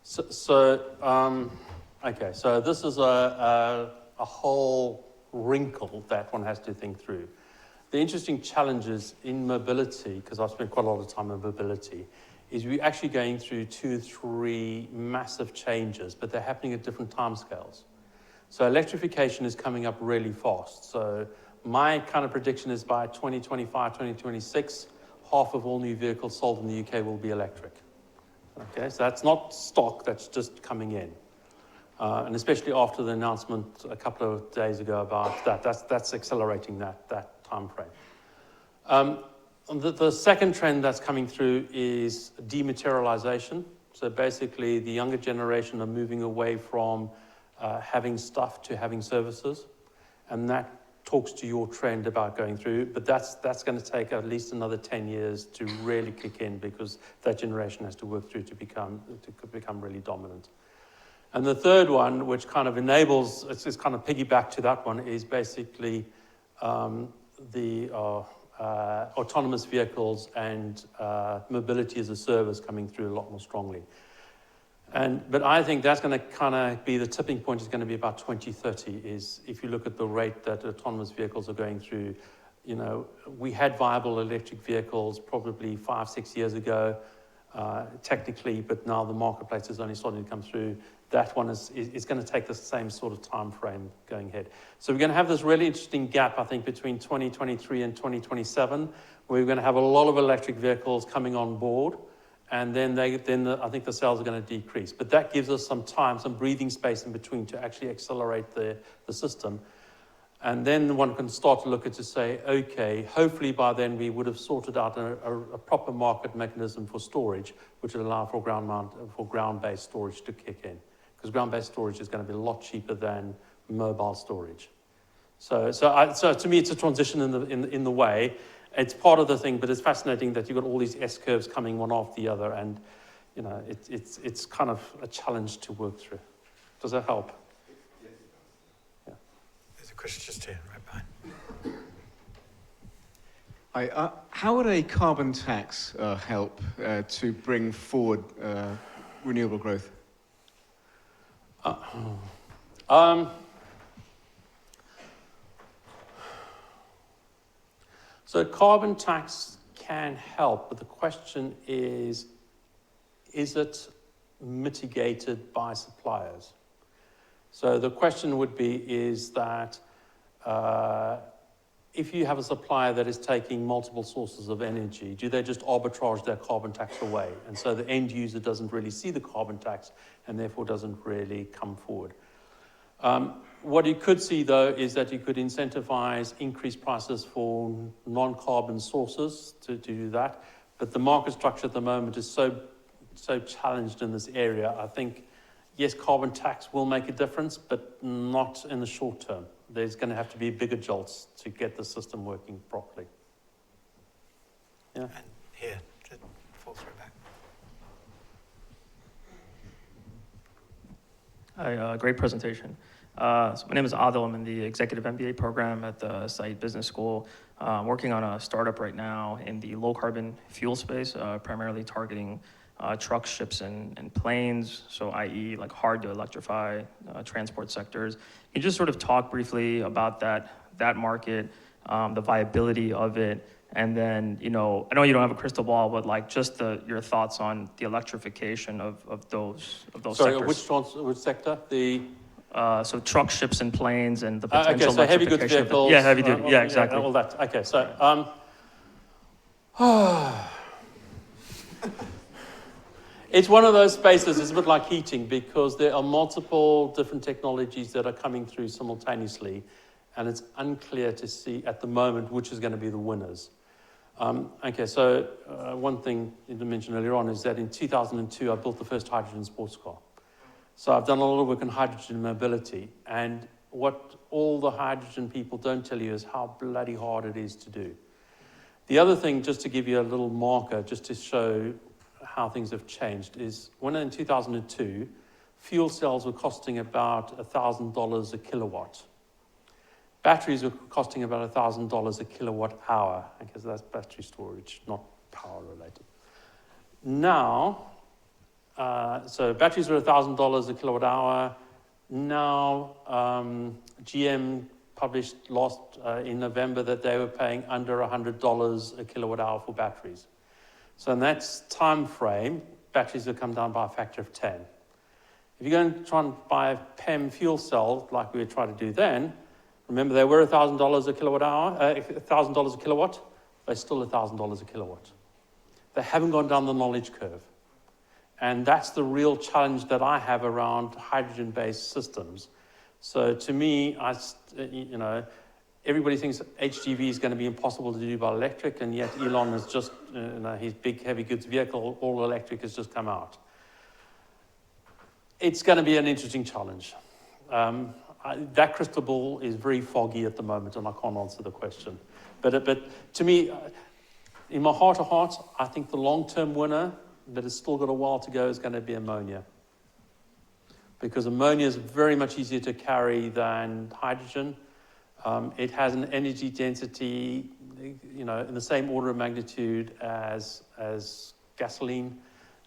Okay, so this is a whole wrinkle that one has to think through. The interesting challenges in mobility, because I've spent quite a lot of time on mobility, is we're actually going through 2 or 3 massive changes, but they're happening at different timescales. So electrification is coming up really fast. So my kind of prediction is by 2025, 2026, half of all new vehicles sold in the UK will be electric. Okay, so that's not stock, that's just coming in. And especially after the announcement a couple of days ago about that, that's accelerating that time frame. The second trend that's coming through is dematerialization. So basically the younger generation are moving away from having stuff to having services. And that talks to your trend about going through, but that's going to take at least another 10 years to really kick in, because that generation has to work through to become really dominant. And the third one, which kind of enables, it's kind of piggyback to that one, is basically the autonomous vehicles and mobility as a service coming through a lot more strongly. But I think that's going to kind of be the tipping point, is going to be about 2030, is if you look at the rate that autonomous vehicles are going through. We had viable electric vehicles probably 5-6 years ago, technically, but now the marketplace is only starting to come through. That one is going to take the same sort of time frame going ahead. So we're going to have this really interesting gap, I think, between 2023 and 2027, where we're going to have a lot of electric vehicles coming on board, and then I think the sales are going to decrease. But that gives us some time, some breathing space in between to actually accelerate the system. And then one can start to look at to say, okay, hopefully by then we would have sorted out a proper market mechanism for storage, which would allow for ground-based storage to kick in. Because ground-based storage is going to be a lot cheaper than mobile storage. So to me, it's a transition in the way. It's part of the thing, but it's fascinating that you've got all these S-curves coming one after the other, and it's kind of a challenge to work through. Does that help? Yeah. There's a question just here, right behind. Hi, how would a carbon tax help to bring forward renewable growth? So carbon tax can help, but the question is it mitigated by suppliers? So the question would be is that if you have a supplier that is taking multiple sources of energy, do they just arbitrage their carbon tax away? And so the end user doesn't really see the carbon tax and therefore doesn't really come forward. What you could see, though, is that you could incentivize increased prices for non-carbon sources to do that. But the market structure at the moment is so challenged in this area. I think, yes, carbon tax will make a difference, but not in the short term. There's going to have to be bigger jolts to get the system working properly. Yeah. And here, full throw back. Hi, great presentation. So my name is Adil. I'm in the Executive MBA program at the Said Business School. I'm working on a startup right now in the low carbon fuel space, primarily targeting trucks, ships, and planes, so i.e. like hard to electrify transport sectors. Can you just sort of talk briefly about that market, the viability of it, and then, I know you don't have a crystal ball, but like just your thoughts on the electrification of those Sorry, sectors. which sector? So trucks, ships, and planes, and the potential okay, so heavy goods electrification. vehicles. Yeah, heavy duty. Yeah, exactly. All that. Okay, so it's one of those spaces. It's a bit like heating because there are multiple different technologies that are coming through simultaneously, and it's unclear to see at the moment which is going to be the winners. Okay, so one thing you mentioned earlier on is that in 2002 I built the first hydrogen sports car. So I've done a lot of work on hydrogen mobility, and what all the hydrogen people don't tell you is how bloody hard it is to do. The other thing, just to give you a little marker, just to show how things have changed, is when in 2002, fuel cells were costing about $1,000 a kilowatt. Batteries were costing about $1,000 a kilowatt hour, because that's battery storage, not power related. Now, so batteries were $1,000 a kilowatt hour. Now, GM published in November that they were paying under $100 a kilowatt hour for batteries. So in that time frame, batteries have come down by a factor of 10. If you go and try and buy a PEM fuel cell, like we were trying to do then, remember they were $1,000 a kilowatt hour, $1,000 a kilowatt, they're still $1,000 a kilowatt. They haven't gone down the knowledge curve. And that's the real challenge that I have around hydrogen-based systems. So to me, everybody thinks HGV is going to be impossible to do by electric, and yet Elon has just, his big heavy goods vehicle, all electric, has just come out. It's going to be an interesting challenge. That crystal ball is very foggy at the moment, and I can't answer the question. But to me, in my heart of hearts, I think the long-term winner, but it's still got a while to go, is going to be ammonia. Because ammonia is very much easier to carry than hydrogen. It has an energy density, in the same order of magnitude as gasoline.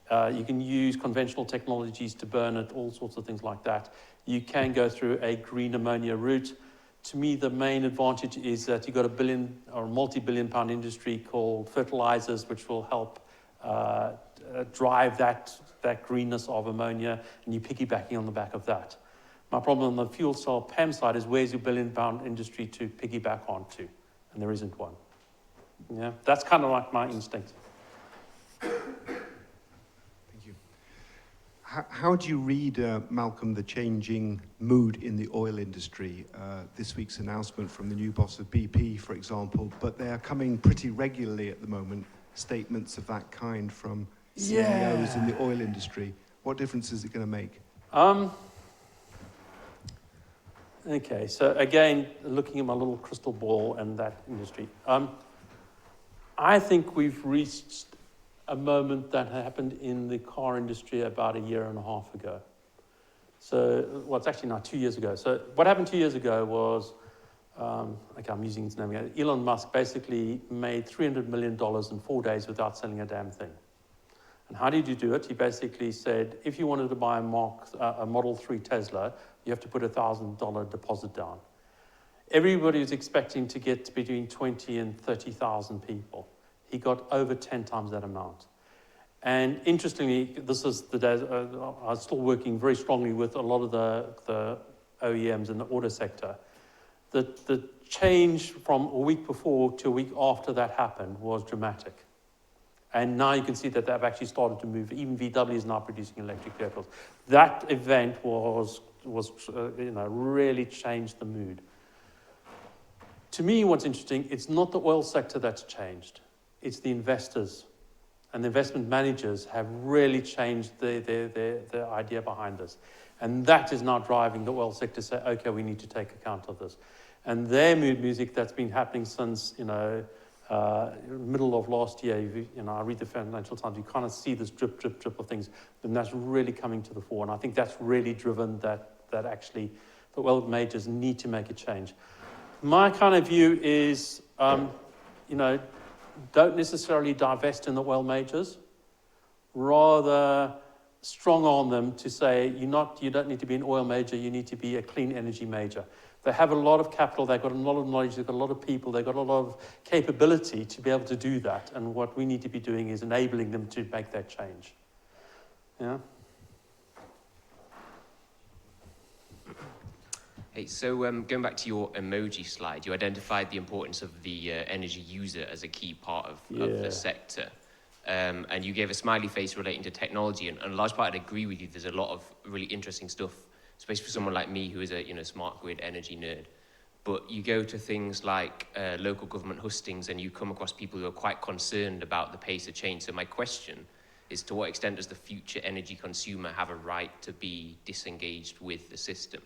You can use conventional technologies to burn it, all sorts of things like that. You can go through a green ammonia route. To me, the main advantage is that you've got a billion or multi-billion pound industry called fertilizers, which will help drive that greenness of ammonia, and you're piggybacking on the back of that. My problem on the fuel cell PEM side is where's your billion-pound industry to piggyback onto? And there isn't one. Yeah, that's kind of like my instinct. Thank you. How do you read, Malcolm, the changing mood in the oil industry? This week's announcement from the new boss of BP, for example, but they are coming pretty regularly at the moment, statements of that kind from CEOs in the oil industry. What difference is it going to make? Okay, so again, looking at my little crystal ball and that industry, I think we've reached a moment that happened in the car industry about 1.5 years ago. So, well, it's actually now 2 years ago. So what happened 2 years ago was, I'm using his name again, Elon Musk basically made $300 million in 4 days without selling a damn thing. And how did you do it? He basically said, if you wanted to buy a Model 3 Tesla, you have to put a $1,000 deposit down. everybody was expecting to get between 20 and 30,000 people. He got over 10 times that amount. And interestingly, this is the days, I was still working very strongly with a lot of the OEMs in the auto sector. The change from a week before to a week after that happened was dramatic. And now you can see that they've actually started to move. Even VW is now producing electric vehicles. That event was really changed the mood. To me, what's interesting, it's not the oil sector that's changed. It's the investors. And the investment managers have really changed the idea behind this. And that is now driving the oil sector to say, okay, we need to take account of this. And their mood music that's been happening since, middle of last year, I read the Financial Times, you kind of see this drip, drip, drip of things, and that's really coming to the fore. And I think that's really driven that actually the oil majors need to make a change. My kind of view is, don't necessarily divest in the oil majors, rather strong arm them to say, you don't need to be an oil major, you need to be a clean energy major. They have a lot of capital, they've got a lot of knowledge, they've got a lot of people, they've got a lot of capability to be able to do that. And what we need to be doing is enabling them to make that change. Yeah? Hey, so going back to your emoji slide, you identified the importance of the energy user as a key part of the sector. And you gave a smiley face relating to technology. And a large part, I'd agree with you, there's a lot of really interesting stuff, especially for someone like me who is a smart grid energy nerd. But you go to things like local government hustings and you come across people who are quite concerned about the pace of change. So my question is, to what extent does the future energy consumer have a right to be disengaged with the system?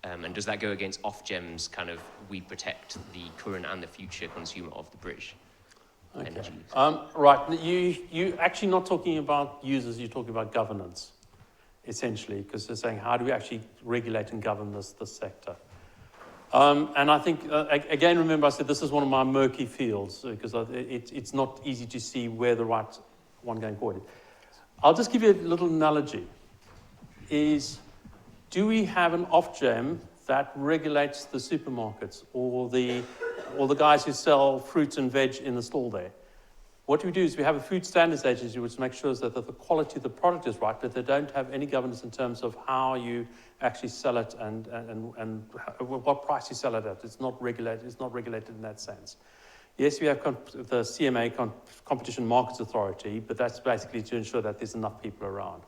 And does that go against Ofgem's kind of, we protect the current and the future consumer of the British energy? Right, you're actually not talking about users, you're talking about governance, essentially, because they're saying, how do we actually regulate and govern this sector? And I think, again, remember I said this is one of my murky fields, because it's not easy to see where the right one going forward is. I'll just give you a little analogy. Do we have an Ofgem that regulates the supermarkets or the guys who sell fruits and veg in the stall there? What we do is we have a food standards agency which makes sure that the quality of the product is right, but they don't have any governance in terms of how you actually sell it and what price you sell it at. It's not regulated. It's not regulated in that sense. Yes, we have the CMA, Competition Markets Authority, but that's basically to ensure that there's enough people around.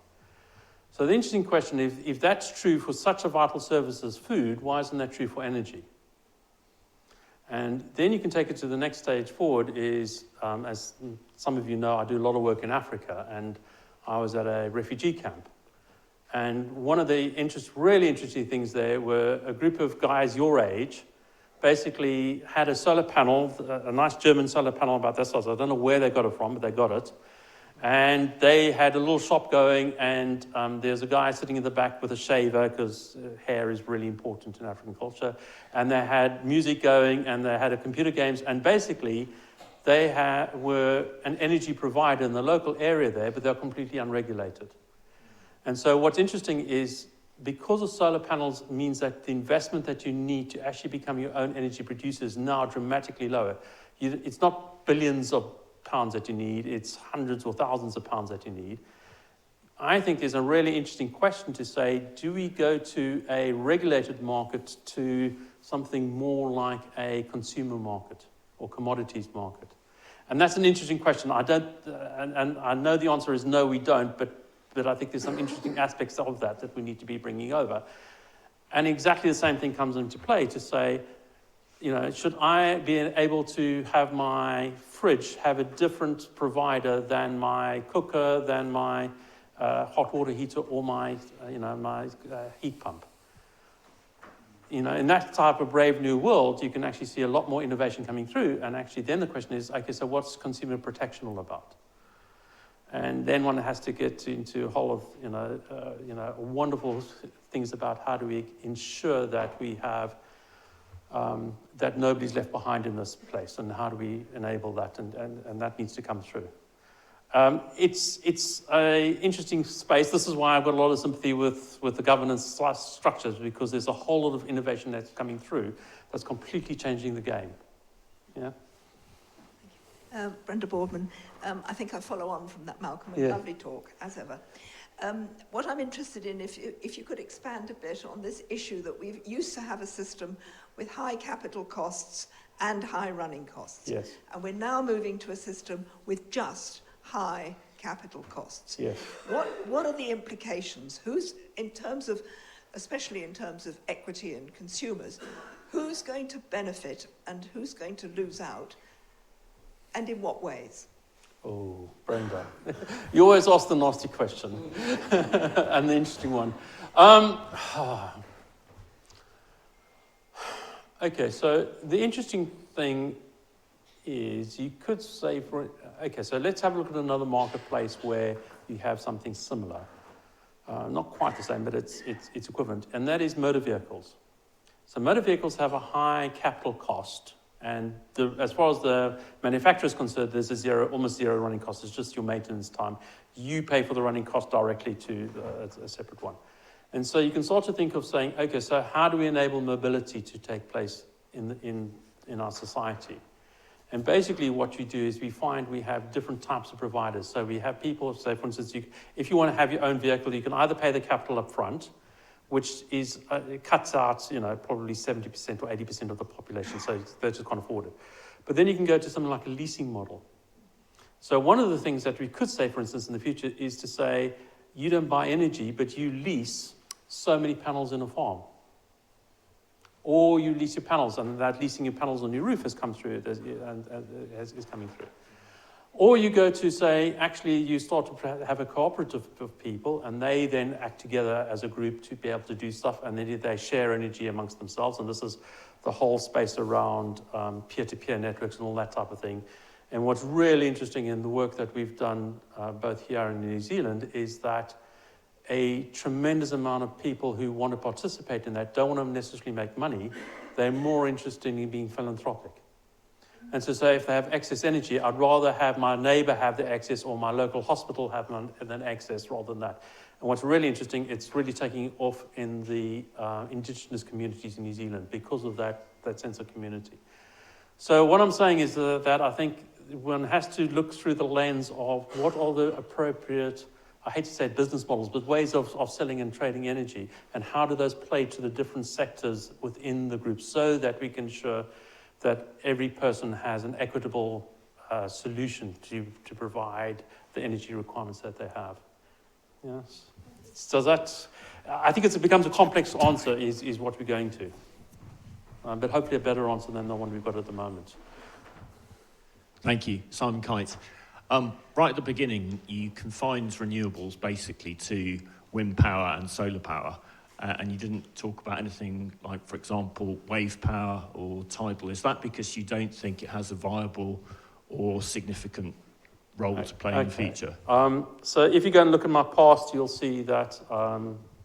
So the interesting question is, if that's true for such a vital service as food, why isn't that true for energy? And then you can take it to the next stage forward is, as some of you know, I do a lot of work in Africa, and I was at a refugee camp. And one of the really interesting things there were a group of guys your age basically had a solar panel, a nice German solar panel about this size. I don't know where they got it from, but they got it. And they had a little shop going, and there's a guy sitting in the back with a shaver, because hair is really important in African culture. And they had music going, and they had a computer games, and basically they were an energy provider in the local area there, but they're completely unregulated. And so what's interesting is, because of solar panels means that the investment that you need to actually become your own energy producer is now dramatically lower. It's not billions of pounds that you need, it's hundreds or thousands of pounds that you need. I think there's a really interesting question to say, do we go to a regulated market to something more like a consumer market or commodities market? And that's an interesting question. And I know the answer is no, we don't, but I think there's some interesting aspects of that we need to be bringing over. And exactly the same thing comes into play to say, should I be able to have my fridge have a different provider than my cooker, than my hot water heater, or my heat pump? In that type of brave new world, you can actually see a lot more innovation coming through. And actually, then the question is, okay, so what's consumer protection all about? And then one has to get into a whole of wonderful things about how do we ensure that we have that nobody's left behind in this place, and how do we enable that, and that needs to come through. It's an interesting space. This is why I've got a lot of sympathy with the governance structures, because there's a whole lot of innovation that's coming through that's completely changing the game. Yeah. Brenda Boardman, I think I follow on from that, Malcolm. A lovely talk, as ever. What I'm interested in, if you could expand a bit on this issue that we used to have a system with high capital costs and high running costs. Yes. And we're now moving to a system with just high capital costs. Yes. What are the implications? Especially in terms of equity and consumers, who's going to benefit and who's going to lose out? And in what ways? Oh, Brenda. You always ask the nasty question. And the interesting one. Okay, so the interesting thing is you could say so let's have a look at another marketplace where you have something similar. Not quite the same, but it's equivalent, and that is motor vehicles. So motor vehicles have a high capital cost, and as far as the manufacturer is concerned, there's almost zero running cost. It's just your maintenance time. You pay for the running cost directly to a separate one. And so you can start to think of saying, okay, so how do we enable mobility to take place in our society? And basically what you do is we have different types of providers. So we have people, say for instance, if you want to have your own vehicle, you can either pay the capital up front, which is it cuts out, probably 70% or 80% of the population, so they just can't afford it. But then you can go to something like a leasing model. So one of the things that we could say, for instance, in the future is to say, you don't buy energy, but you lease so many panels in a farm. Or you lease your panels, and that leasing your panels on your roof has come through, is coming through. Or you go to say, actually, you start to have a cooperative of people, and they then act together as a group to be able to do stuff, and then they share energy amongst themselves. And this is the whole space around peer-to-peer networks and all that type of thing. And what's really interesting in the work that we've done both here and in New Zealand is that a tremendous amount of people who want to participate in that don't want to necessarily make money. They're more interested in being philanthropic. And so say if they have excess energy, I'd rather have my neighbor have the access or my local hospital have an access rather than that. And what's really interesting, it's really taking off in the indigenous communities in New Zealand because of that sense of community. So what I'm saying is that I think one has to look through the lens of what are the appropriate, I hate to say business models, but ways of selling and trading energy, and how do those play to the different sectors within the group so that we can ensure that every person has an equitable solution to provide the energy requirements that they have. Yes. So that, I think it becomes a complex answer is what we're going to. But hopefully a better answer than the one we've got at the moment. Thank you. Simon Kite. Right at the beginning, you confined renewables basically to wind power and solar power, and you didn't talk about anything like, for example, wave power or tidal. Is that because you don't think it has a viable or significant role to play in the future? So if you go and look at my past, you'll see that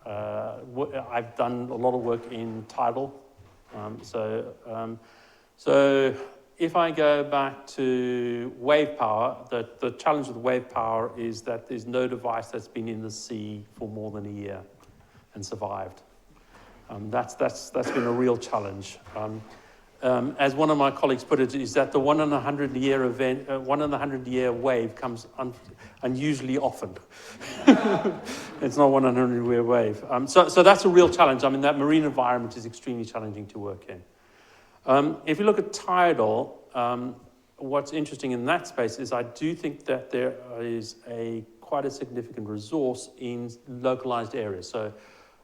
I've done a lot of work in tidal. So if I go back to wave power, the challenge with wave power is that there's no device that's been in the sea for more than a year and survived. That's been a real challenge. As one of my colleagues put it, is that the 1 in a 100 year event, 1 in a 100 year wave comes unusually often. It's not 1 in a 100 year wave. So that's a real challenge. I mean, that marine environment is extremely challenging to work in. If you look at tidal, what's interesting in that space is I do think that there is quite a significant resource in localized areas. So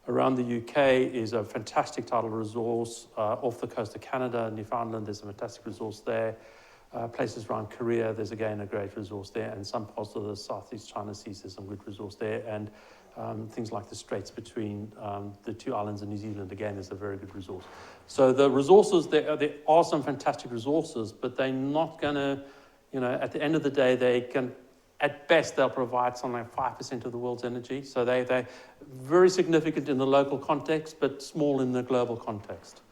around the UK is a fantastic tidal resource. Off the coast of Canada, Newfoundland, there's a fantastic resource there. Places around Korea, there's again a great resource there. And some parts of the Southeast China Seas, there's some good resource there. And things like the straits between the two islands of New Zealand, again, is a very good resource. So the resources, there are some fantastic resources, but they're not going to, at the end of the day, they can, at best, they'll provide something like 5% of the world's energy. So they're very significant in the local context, but small in the global context,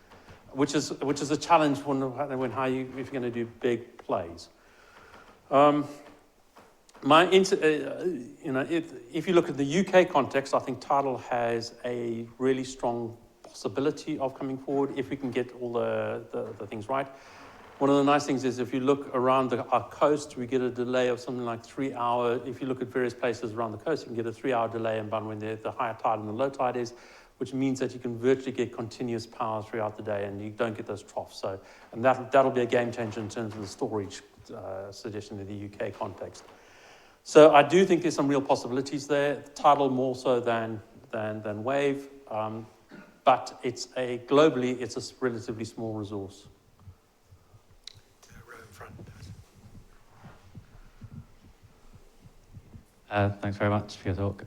which is a challenge if you're going to do big plays. if you look at the UK context, I think Tidal has a really strong possibility of coming forward if we can get all the things right. One of the nice things is if you look around our coast, we get a delay of something like 3 hours. If you look at various places around the coast, you can get a 3-hour delay in when the higher tide and the low tide is, which means that you can virtually get continuous power throughout the day and you don't get those troughs. So, and that'll be a game changer in terms of the storage suggestion in the UK context. So I do think there's some real possibilities there. Tidal more so than wave, but globally it's a relatively small resource. Thanks very much for your talk.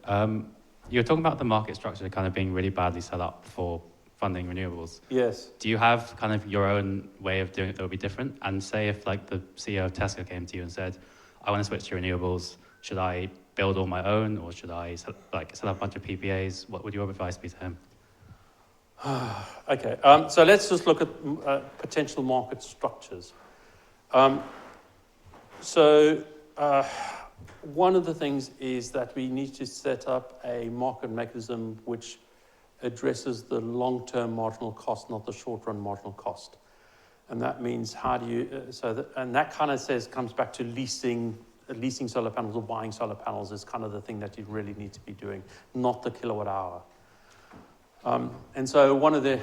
You were talking about the market structure kind of being really badly set up for funding renewables. Yes. Do you have kind of your own way of doing it that would be different? And say if like the CEO of Tesla came to you and said, I want to switch to renewables, should I build all my own or should I set up a bunch of PPAs? What would your advice be to him? Okay, so let's just look at potential market structures. One of the things is that we need to set up a market mechanism which addresses the long-term marginal cost, not the short-run marginal cost. And that means how do you, and that kind of comes back to leasing solar panels or buying solar panels is kind of the thing that you really need to be doing, not the kilowatt hour. And so one of the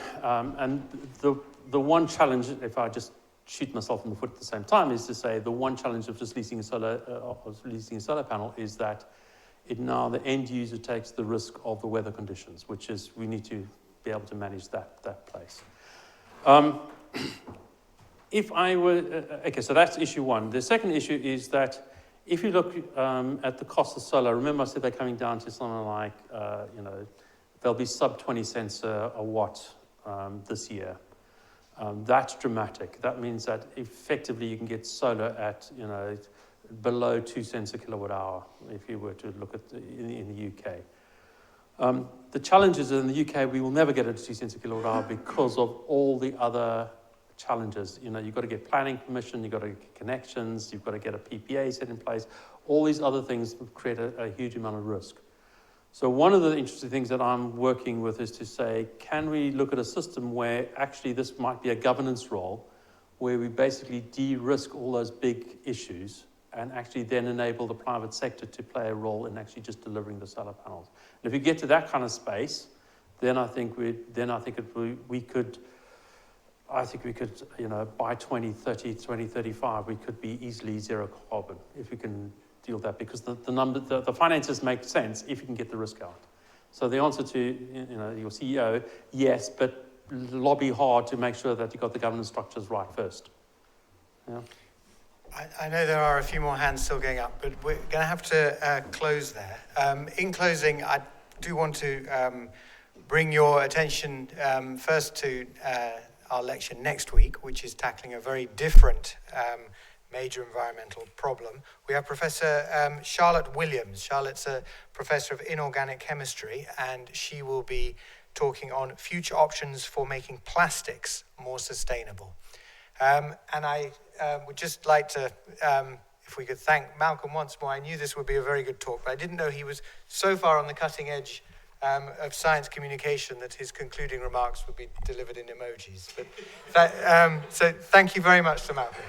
one challenge, if I just shoot myself in the foot at the same time, is to say the one challenge of just leasing a solar panel is that now the end user takes the risk of the weather conditions, which is we need to be able to manage that place. If I were okay, so that's issue one. The second issue is that if you look at the cost of solar, remember I said they're coming down to something like they'll be sub 20 cents a watt this year. That's dramatic. That means that effectively you can get solar at below 2 cents a kilowatt hour if you were to look at in the UK. The challenge is in the UK we will never get it at 2 cents a kilowatt hour because of all the other challenges. You've got to get planning permission, you've got to get connections, you've got to get a PPA set in place. All these other things create a huge amount of risk. So one of the interesting things that I'm working with is to say, can we look at a system where actually this might be a governance role, where we basically de-risk all those big issues and actually then enable the private sector to play a role in actually just delivering the solar panels. And if we get to that kind of space, then I think we could, by 2030, 2035, we could be easily zero carbon if we can deal with that, because the finances make sense if you can get the risk out. So the answer to your CEO, yes, but lobby hard to make sure that you got the governance structures right first. Yeah. I know there are a few more hands still going up, but we're going to have to close there. In closing, I do want to bring your attention first to our lecture next week, which is tackling a very different major environmental problem. We have Professor Charlotte Williams. Charlotte's a professor of inorganic chemistry, and she will be talking on future options for making plastics more sustainable. And I would just like to, if we could thank Malcolm once more. I knew this would be a very good talk, but I didn't know he was so far on the cutting edge of science communication that his concluding remarks would be delivered in emojis. But so thank you very much to Malcolm.